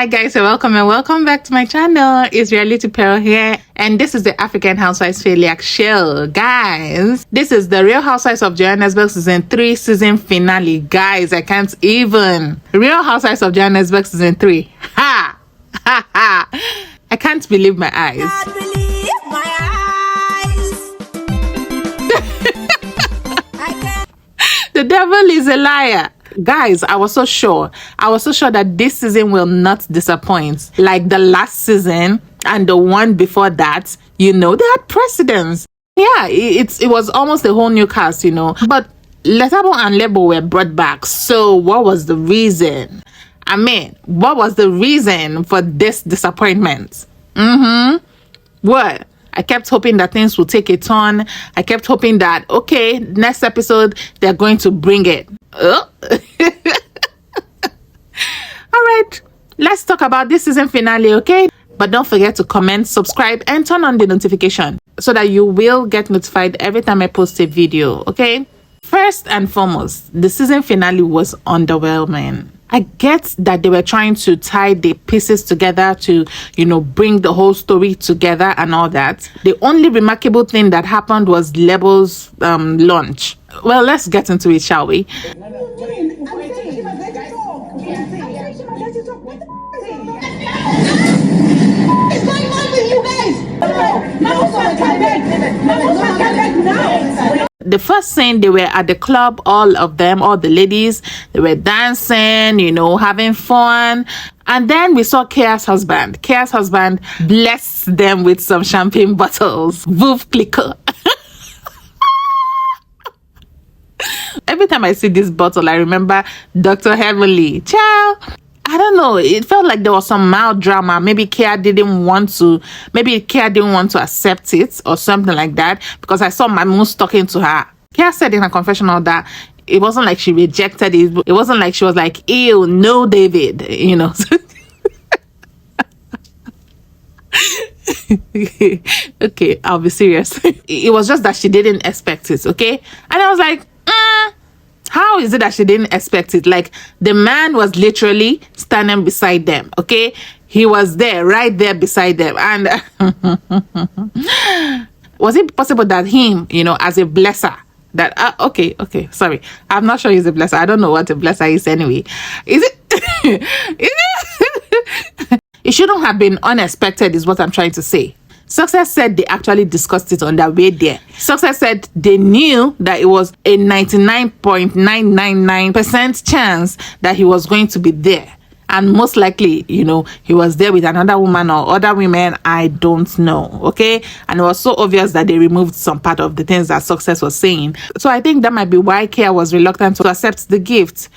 Hi guys, and welcome back to my channel. It's Reality Pearl here, and this is the African Housewives Failure Show. Guys, this is the Real Housewives of Johannesburg season 3 season finale. Guys, I can't even. Real Housewives of Johannesburg season 3. Ha! Ha ha! I can't believe my eyes. Can't believe my eyes. I can't. The devil is a liar. Guys, I was so sure that this season will not disappoint. Like the last season and the one before that, they had precedents. Yeah, it was almost a whole new cast, But Lebo and Lebo were brought back. So what was the reason? What was the reason for this disappointment? What? I kept hoping that things would take a turn. I kept hoping that, okay, next episode, they're going to bring it. All right, let's talk about this season finale, okay? But don't forget to comment, subscribe, and turn on the notification so that you will get notified every time I post a video, okay? First and foremost, the season finale was underwhelming. I get that they were trying to tie the pieces together to, bring the whole story together and all that. The only remarkable thing that happened was Lebo's lunch. Well, let's get into it, shall we? The first scene, they were at the club, all of them, all the ladies, they were dancing, having fun. And then we saw Kea's husband. Kea's husband blessed them with some champagne bottles. Veuve Clicquot. Every time I see this bottle, I remember Dr. Heavenly. Ciao. I don't know. It felt like there was some mild drama. Maybe Kea didn't want to accept it or something like that, because I saw Mamus talking to her. Kea said in her confessional that it wasn't like she rejected it. It wasn't like she was like, ew, no, David, Okay, I'll be serious. It was just that she didn't expect it, okay? And I was like, how is it that she didn't expect it? Like, the man was literally standing beside them, okay? He was there, right there beside them. And was it possible that him, as a blesser, that, okay, sorry. I'm not sure he's a blesser. I don't know what a blesser is anyway. Is it? Is it? It shouldn't have been unexpected is what I'm trying to say. Success said they actually discussed it on their way there. Success said they knew that it was a 99.999% chance that he was going to be there. And most likely, he was there with another woman or other women. I don't know. Okay. And it was so obvious that they removed some part of the things that Success was saying. So I think that might be why Kea was reluctant to accept the gift.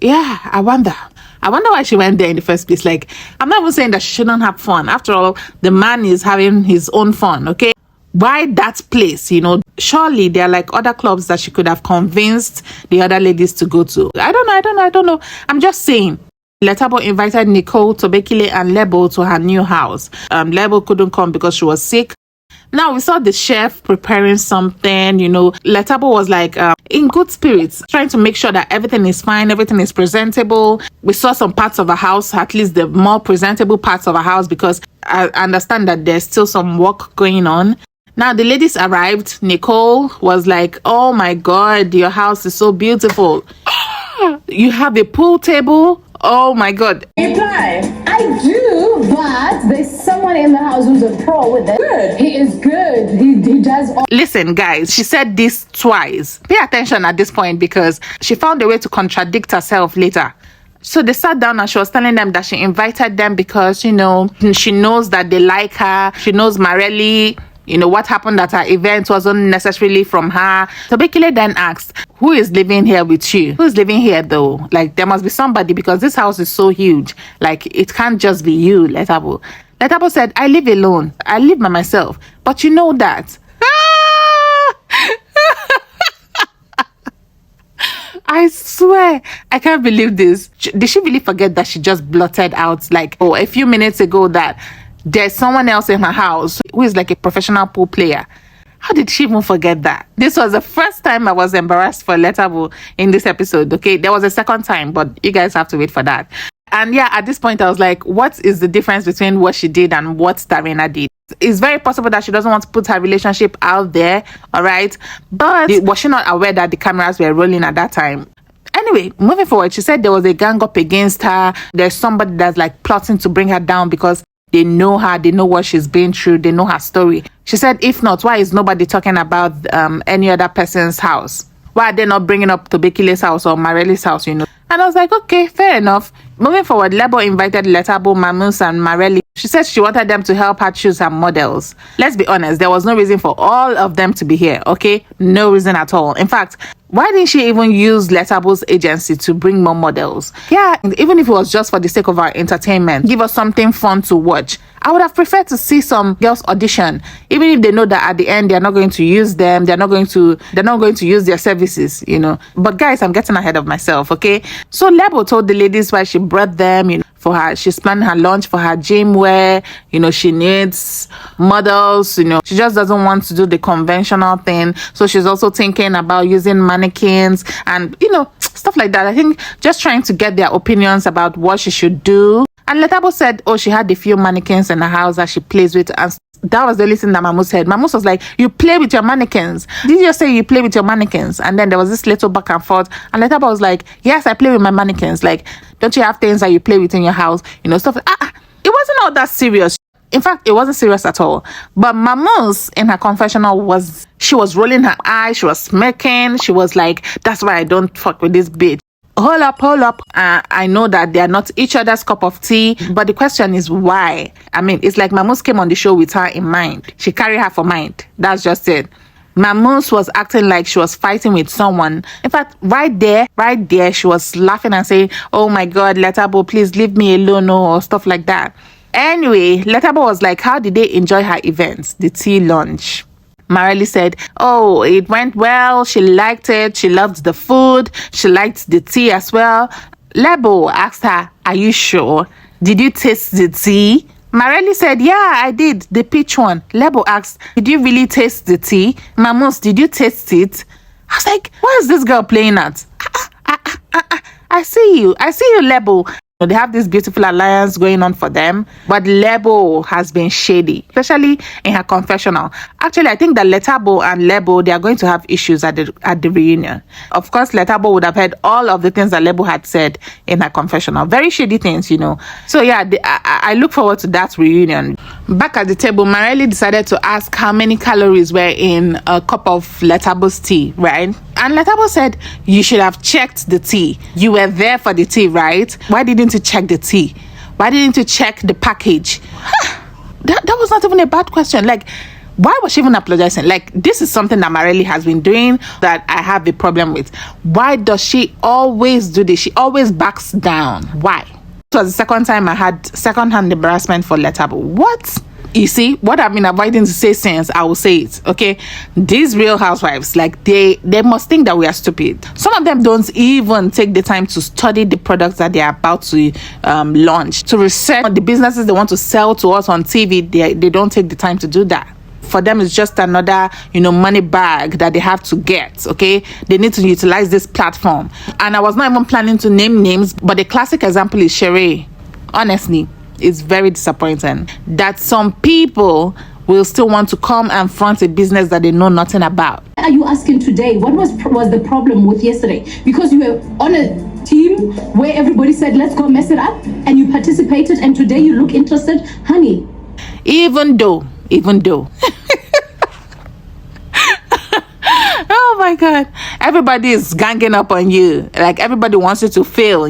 Yeah, I wonder why she went there in the first place. Like, I'm not even saying that she shouldn't have fun. After all, the man is having his own fun, okay? Why that place, Surely there are like other clubs that she could have convinced the other ladies to go to. I don't know. I'm just saying. Lebo invited Kea, Thobekile, and Lebo to her new house. Lebo couldn't come because she was sick. Now, we saw the chef preparing something, Lebo was like in good spirits, trying to make sure that everything is fine, everything is presentable. We saw some parts of a house, at least the more presentable parts of a house, because I understand that there's still some work going on. Now, the ladies arrived. Nicole was like, oh my God, your house is so beautiful. You have a pool table. Oh my God. Reply. I do, but there's someone in the house who's a pro with it. Good. He is good. He does all. Listen, guys, she said this twice. Pay attention at this point, because she found a way to contradict herself later. So they sat down and she was telling them that she invited them because, she knows that they like her. She knows Marelli. What happened at her event wasn't necessarily from her. Thobekile then asked, who is living here with you? Who is living here though? Like, there must be somebody, because this house is so huge. Like, it can't just be you, Lebo. Lebo said, I live alone. I live by myself. But you know that. I swear, I can't believe this. Did she really forget that she just blurted out, like, a few minutes ago that there's someone else in her house who is like a professional pool player? How did she even forget that? This was the first time I was embarrassed for Lebo in this episode, okay? There was a second time, but you guys have to wait for that. And yeah, at this point, I was like, what is the difference between what she did and what Starina did? It's very possible that she doesn't want to put her relationship out there, all right? But was she not aware that the cameras were rolling at that time? Anyway, moving forward, she said there was a gang up against her. There's somebody that's like plotting to bring her down because they know her, they know what she's been through, they know her story. She said, if not, why is nobody talking about any other person's house? Why are they not bringing up Thobekile's house or Mareli's house, And I was like, okay, fair enough. Moving forward, Lebo invited Letabo, Mamus, and Mareli. She said she wanted them to help her choose her models. Let's be honest, there was no reason for all of them to be here, okay? No reason at all. In fact, why didn't she even use Letabo's agency to bring more models? Yeah, even if it was just for the sake of our entertainment, give us something fun to watch. I would have preferred to see some girls audition, even if they know that at the end they're not going to use them, they're not going to use their services, But guys, I'm getting ahead of myself, okay? So Lebo told the ladies why she brought them, for her. She's planning her lunch for her gym wear. She needs models. She just doesn't want to do the conventional thing. So she's also thinking about using mannequins and, stuff like that. I think just trying to get their opinions about what she should do. And Letabo said, she had a few mannequins in the house that she plays with. And that was the only thing that Mamus said. Mamus was like, you play with your mannequins. Did you just say you play with your mannequins? And then there was this little back and forth. And Letabo was like, yes, I play with my mannequins. Like, don't you have things that you play with in your house? Stuff. It wasn't all that serious. In fact, it wasn't serious at all. But Mamus, in her confessional, she was rolling her eyes. She was smirking. She was like, that's why I don't fuck with this bitch. Hold up. I know that they are not each other's cup of tea, but the question is why? I mean, it's like Mamus came on the show with her in mind. She carried her for mind. That's just it. Mamus was acting like she was fighting with someone. In fact, right there, she was laughing and saying, oh my God, Letabo, please leave me alone, or stuff like that. Anyway, Letabo was like, how did they enjoy her events, the tea lunch? Mareli said, it went well. She liked it. She loved the food. She liked the tea as well. Lebo asked her, are you sure? Did you taste the tea? Mareli said, yeah, I did. The peach one. Lebo asked, did you really taste the tea? Mamus, did you taste it? I was like, what is this girl playing at? I see you, Lebo. They have this beautiful alliance going on for them, but Lebo has been shady, especially in her confessional. Actually, I think that Letabo and Lebo, they are going to have issues at the reunion. Of course, Letabo would have heard all of the things that Lebo had said in her confessional. Very shady things, So yeah, I look forward to that reunion. Back at the table, Mareli decided to ask how many calories were in a cup of Letabo's tea, right? And Letabo said, you should have checked the tea. You were there for the tea, right? Why didn't you check the tea? Why didn't you check the package? That was not even a bad question. Like, why was she even apologizing? Like, this is something that Mareli has been doing that I have a problem with. Why does she always do this? She always backs down. Why? It was the second time I had second-hand embarrassment for Letabo. What? You see, what I've been avoiding to say since, I will say it, okay? These real housewives, like, they must think that we are stupid. Some of them don't even take the time to study the products that they are about to launch, to research the businesses they want to sell to us on TV. They don't take the time to do that. For them, it's just another, money bag that they have to get, okay? They need to utilize this platform. And I was not even planning to name names, but the classic example is Sheree. Honestly, it's very disappointing that some people will still want to come and front a business that they know nothing about. Are you asking today? What was the problem with yesterday? Because you were on a team where everybody said, let's go mess it up, and you participated, and today you look interested? Honey. Even though. Oh my God. Everybody is ganging up on you. Like, everybody wants you to fail.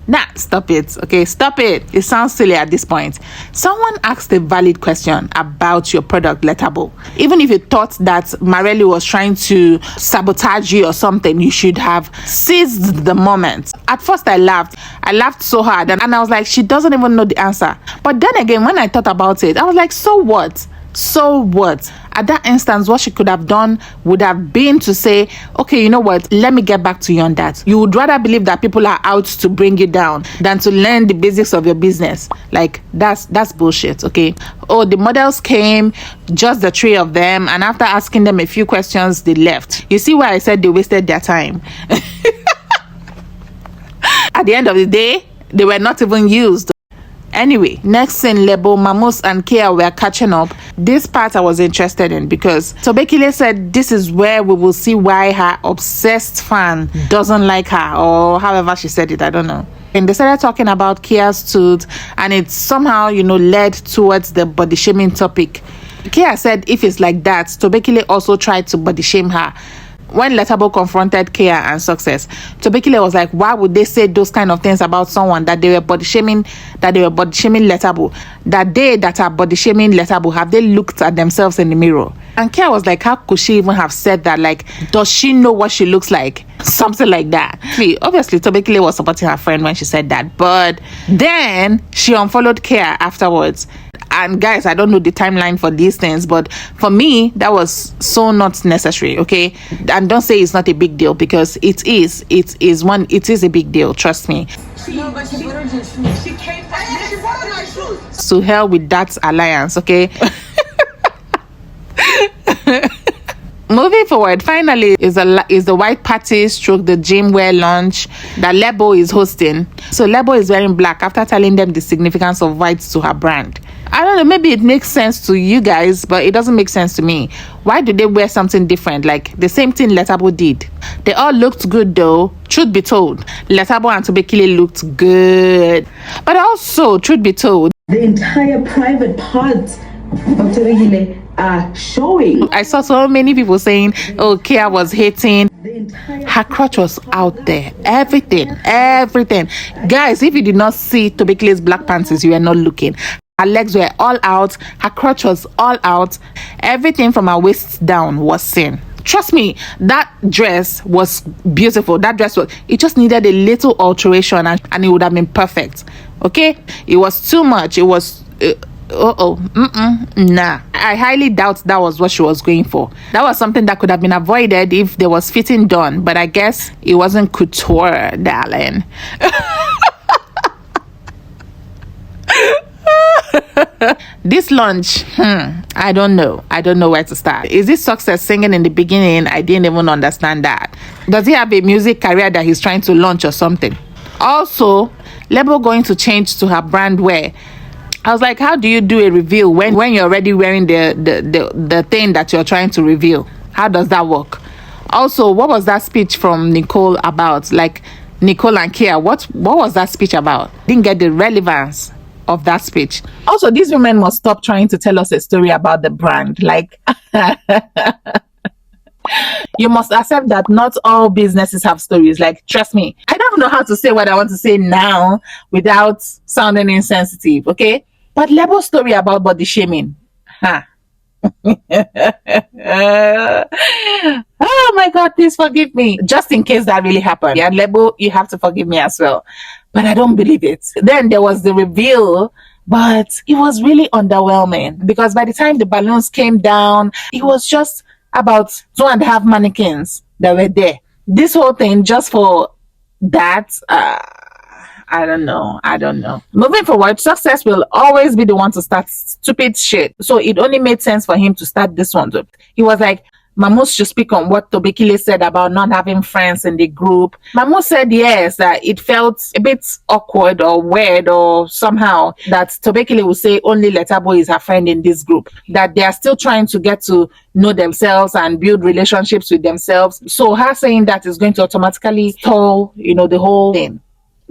Nah, stop it. Okay, stop it. It sounds silly at this point. Someone asked a valid question about your product, Letabo. Even if you thought that Mareli was trying to sabotage you or something, you should have seized the moment. At first, I laughed. I laughed so hard. And I was like, she doesn't even know the answer. But then again, when I thought about it, I was like, so what? So what? At that instance, what she could have done would have been to say, okay, you know what? Let me get back to you on that. You would rather believe that people are out to bring you down than to learn the basics of your business. Like, that's bullshit, okay? Oh, the models came, just the three of them, and after asking them a few questions, they left. You see why I said they wasted their time? At the end of the day, They were not even used. Anyway, next scene, Lebo, Mamus, and Kea were catching up. This part I was interested in because Thobekile said this is where we will see why her obsessed fan doesn't like her, or however she said it, I don't know. And they started talking about Kea's tooth, and it somehow, led towards the body shaming topic. Kea said if it's like that, Thobekile also tried to body shame her. When Letabo confronted Kea and Success, Thobekile was like, why would they say those kind of things about someone that they were body shaming Letabo? That they that are body shaming Letabo, have they looked at themselves in the mirror? And Kea was like, how could she even have said that? Like, does she know what she looks like? Something like that. Obviously, Thobekile was supporting her friend when she said that, but then she unfollowed Kea afterwards. And guys, I don't know the timeline for these things, but for me, that was so not necessary, okay? And don't say it's not a big deal, because it is. It is a big deal, trust me. She came back. She bought my shoes. To hell with that alliance, okay? Moving forward, finally is the white party stroke the gym wear lunch that Lebo is hosting. So Lebo is wearing black after telling them the significance of white to her brand. I don't know, maybe it makes sense to you guys, but it doesn't make sense to me. Why do they wear something different? Like the same thing Letabo did. They all looked good though. Truth be told, Letabo and Thobekile looked good. But also, truth be told, The entire private parts of Thobekile are showing. I saw so many people saying, oh, Kea was hating. Her crotch was out there. Everything. Guys, if you did not see Thobekile's black panties, you were not looking. Her legs were all out. Her crotch was all out. Everything from her waist down was seen. Trust me, that dress was beautiful. It just needed a little alteration and it would have been perfect. Okay? It was too much. It was... Nah. I highly doubt that was what she was going for. That was something that could have been avoided if there was fitting done, but I guess it wasn't couture, darling. This lunch, I don't know where to start. Is this Success singing in the beginning? I didn't even understand that. Does he have a music career that he's trying to launch or something? Also, Lebo going to change to her brand wear. I was like, how do you do a reveal when you're already wearing the thing that you're trying to reveal? How does that work? Also, what was that speech from Nicole about? Like, Nicole and Kea, what was that speech about? Didn't get the relevance of that speech. Also, these women must stop trying to tell us a story about the brand. Like, you must accept that not all businesses have stories. Like, trust me, I don't know how to say what I want to say now without sounding insensitive, okay? But Lebo's story about body shaming, oh my God, please forgive me. Just in case that really happened. Yeah, Lebo, you have to forgive me as well. But I don't believe it. Then there was the reveal, but it was really underwhelming because by the time the balloons came down, it was just about 2.5 mannequins that were there. This whole thing just for that, I don't know. Moving forward, Success will always be the one to start stupid shit. So it only made sense for him to start this one. He was like, Mamus should speak on what Thobekile said about not having friends in the group. Mamus said yes, that it felt a bit awkward or weird or somehow that Thobekile would say only Letabo is her friend in this group. That they are still trying to get to know themselves and build relationships with themselves. So her saying that is going to automatically stall, the whole thing.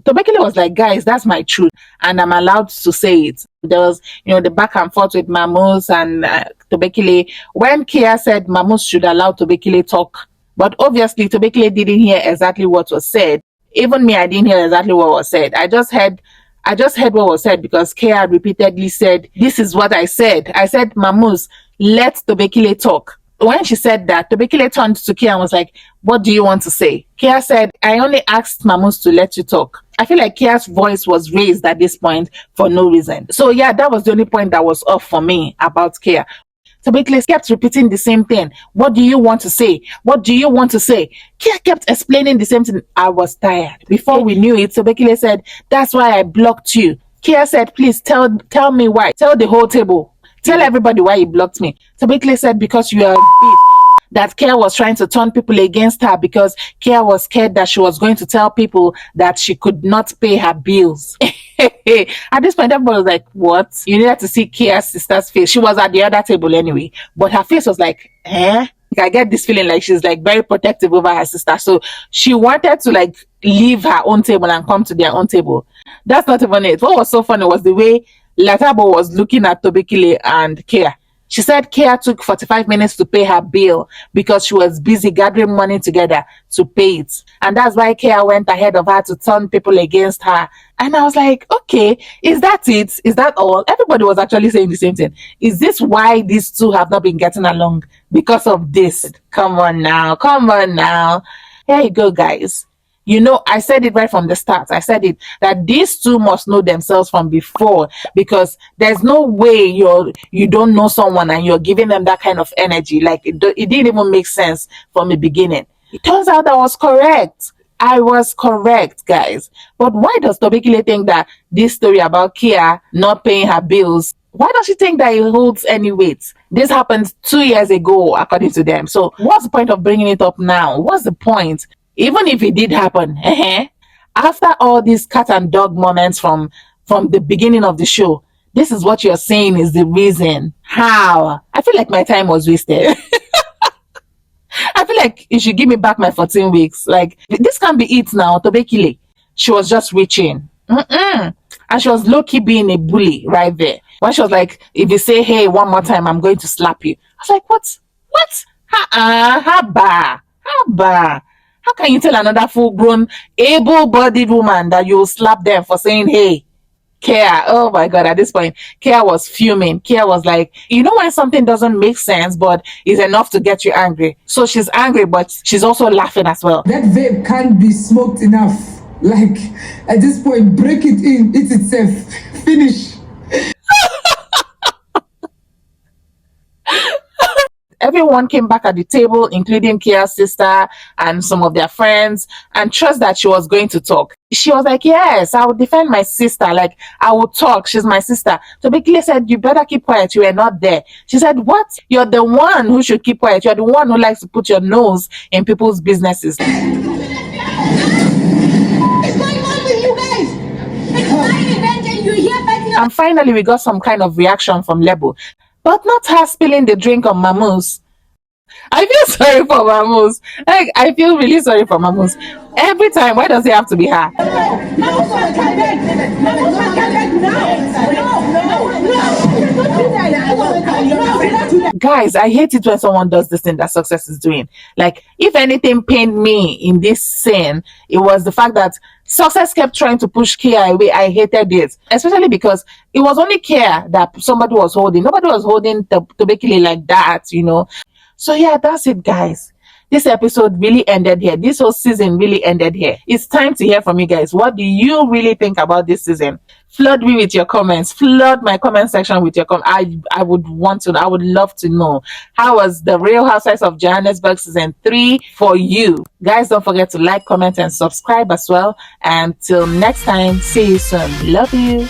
Thobekile was like, guys, that's my truth and I'm allowed to say it. There was, the back and forth with Mamus and Thobekile. When Kea said Mamus should allow Thobekile talk, but obviously Thobekile didn't hear exactly what was said. Even me, I didn't hear exactly what was said. I just heard what was said because Kea repeatedly said, this is what I said. I said, Mamus, let Thobekile talk. When she said that, Thobekile turned to Kea and was like, what do you want to say? Kea said, I only asked Mamus to let you talk. I feel like Kea's voice was raised at this point for no reason. So yeah, that was the only point that was off for me about Kea. Thobekile kept repeating the same thing. What do you want to say? What do you want to say? Kea kept explaining the same thing. I was tired. Before we knew it, Thobekile said, that's why I blocked you. Kea said, please tell me why. Tell the whole table. Tell everybody why you blocked me. Thobekile said, because you are a bitch. that Kea was trying to turn people against her because Kea was scared that she was going to tell people that she could not pay her bills. At this point, everybody was like, what? You needed to see Kea's sister's face. She was at the other table anyway, but her face was like, eh? I get this feeling like she's like very protective over her sister. So she wanted to like leave her own table and come to their own table. That's not even it. What was so funny was the way Latabo was looking at Thobekile and Kea. She said Kea took 45 minutes to pay her bill because she was busy gathering money together to pay it. And that's why Kea went ahead of her to turn people against her. And I was like, okay, is that it? Is that all? Everybody was actually saying the same thing. Is this why these two have not been getting along? Because of this? Come on now. Come on now. Here you go, guys. You know, I said it right from the start. I said it that these two must know themselves from before, because there's no way you don't know someone and you're giving them that kind of energy. Like it didn't even make sense from the beginning. It turns out I was correct. I was correct, guys. But why does Thobekile think that this story about Kea not paying her bills, why does she think that it holds any weight? This happened 2 years ago, according to them. So what's the point of bringing it up now? What's the point? Even if it did happen, after all these cat and dog moments from the beginning of the show, this is what you're saying is the reason. How? I feel like my time was wasted. I feel like you should give me back my 14 weeks. Like, this can't be it now. Thobekile, she was just reaching. And she was low-key being a bully right there. When she was like, if you say, hey, one more time, I'm going to slap you. I was like, what? What? Haba. How can you tell another full-grown, able-bodied woman that you'll slap them for saying, hey, Kea? Oh my God, at this point, Kea was fuming. Kea was like, you know when something doesn't make sense, but is enough to get you angry. So she's angry, but she's also laughing as well. That vape can't be smoked enough. Like, at this point, break it in, eat itself, finish. Everyone came back at the table, including Kea's sister and some of their friends, and trust that she was going to talk. She was like, yes, I will defend my sister. Like, I will talk. She's my sister. So Thobekile said, you better keep quiet. You were not there. She said, what? You're the one who should keep quiet. You're the one who likes to put your nose in people's businesses. What's going on with you guys? It's my event and you're here fighting. And finally, we got some kind of reaction from Lebo. But not her spilling the drink on Mamus. I feel sorry for Mamus. Like, I feel really sorry for Mamus. Every time, why does it have to be her? Guys, I hate it when someone does this thing that Success is doing. Like, if anything pained me in this scene, it was the fact that Success kept trying to push Kea away. I hated it, especially because it was only Kea that somebody was holding. Nobody was holding Thobekile like that, you know. So yeah, that's it, guys. This episode really ended here. This whole season really ended here. It's time to hear from you guys. What do you really think about this season? Flood me with your comments. Flood my comment section with your comments. I would love to know. How was the Real Housewives of Johannesburg season 3 for you? Guys, don't forget to like, comment, and subscribe as well. And till next time, see you soon. Love you.